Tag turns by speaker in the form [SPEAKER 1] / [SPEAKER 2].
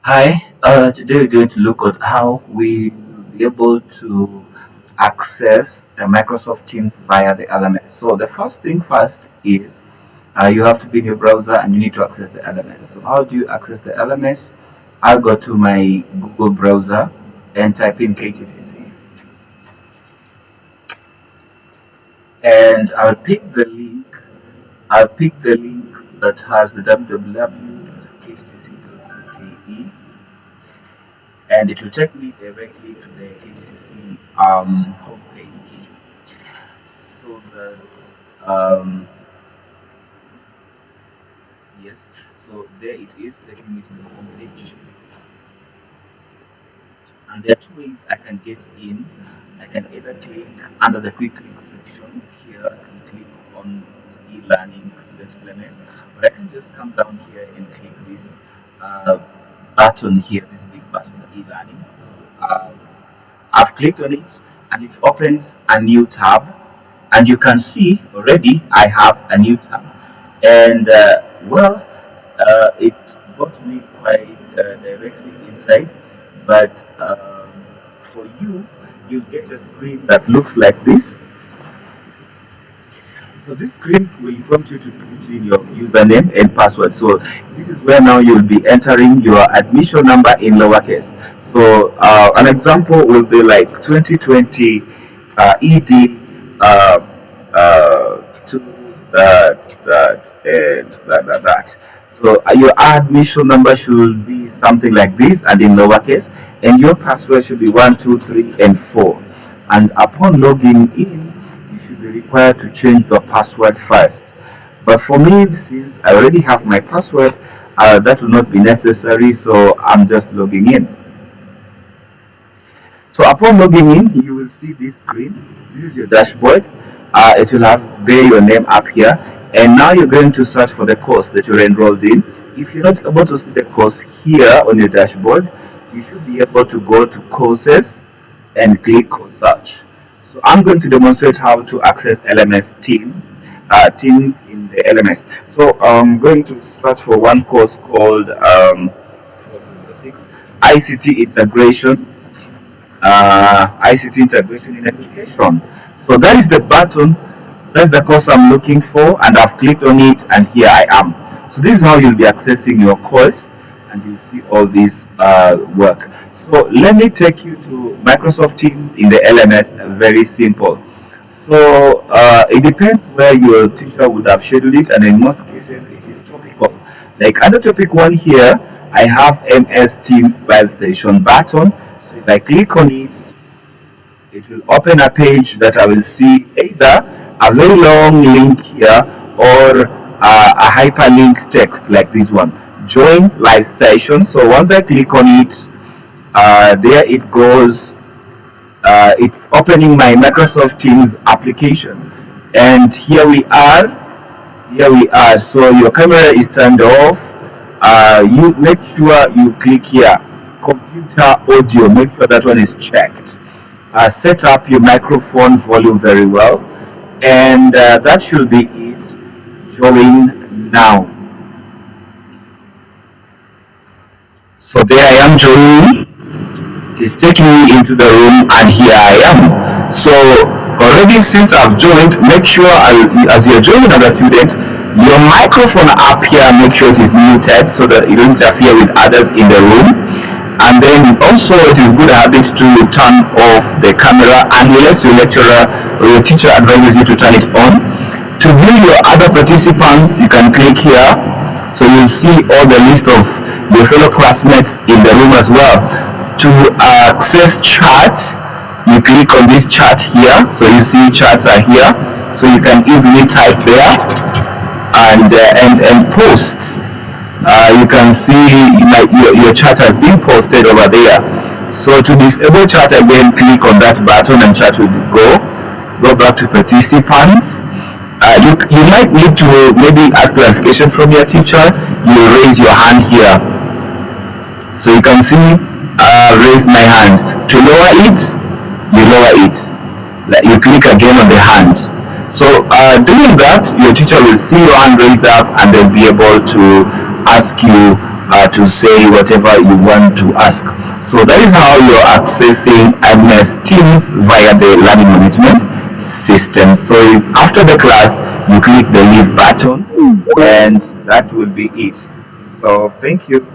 [SPEAKER 1] Hi, today we're going to look at how we will be able to access Microsoft Teams via the LMS. So the first thing first is you have to be in your browser and you need to access the LMS. So how do you access the LMS? I'll go to my Google browser and type in KTTC, and I'll pick the link that has the www.kttc.ke, and it will take me directly to the KTTC homepage. So that yes, so there it is taking me to the homepage, and there are two ways I can get in. I can either click under the quick link section here. I can click on e-learning student LMS, or I can just come down here and click this uh, button here, this big button, e-learning. So, I've clicked on it and it opens a new tab, and you can see already I have a new tab, and it got me quite directly inside, but for you, you'll get a screen that looks like this. So this screen will prompt you to put in your username and password. So this is where now you'll be entering your admission number in lowercase. So an example will be like 2020 ED to that. So your admission number should be something like this and in lowercase, and your password should be 1, 2, 3, and 4. And upon logging in, you should be required to change your password first. But for me, since I already have my password, that will not be necessary, so I'm just logging in. So upon logging in, you will see this screen. This is your dashboard. It will have there your name up here, and now you're going to search for the course that you're enrolled in. If you're not able to see the course here on your dashboard, you should be able to go to courses and click on search. So I'm going to demonstrate how to access Teams in the LMS. So I'm going to search for one course called ICT integration, ICT integration in education. So that is the button, that's the course I'm looking for, and I've clicked on it, and here I am. So this is how you'll be accessing your course, and you'll see all this work. So let me take you to Microsoft Teams in the LMS. Very simple. So it depends where your teacher would have scheduled it, and in most cases it is topical. Like under topic 1 here, I have MS Teams file station button. So if I click on it, it will open a page that I will see either a very long link here or a hyperlink text like this one, join live session. So once I click on it, there it goes. It's opening my Microsoft Teams application, and here we are. So your camera is turned off. You make sure you click here, computer audio, make sure that one is checked. Set up your microphone volume very well, and that should be it. Join now. So there I am joining. It is taking me into the room, and here I am. So already, since I've joined, make sure as you're joining another student, your microphone up here, make sure it is muted so that you don't interfere with others in the room. And then also it is good habit to turn off the camera unless your lecturer or your teacher advises you to turn it on. To view your other participants, you can click here, so you'll see all the list of your fellow classmates in the room as well. To access chats, you click on this chat here, so you see chats are here, so you can easily type there and post. You can see your chat has been posted over there. So to disable chat again, click on that button and chat will go back to participants. You might need to maybe ask clarification from your teacher. You raise your hand here, so you can see raise my hand. To lower it, you lower it. You click again on the hand. So doing that, your teacher will see your hand raised up and they'll be able to ask you to say whatever you want to ask. So that is how you're accessing LMS Teams via the learning management system. So after the class, you click the leave button, and that will be it. So thank you.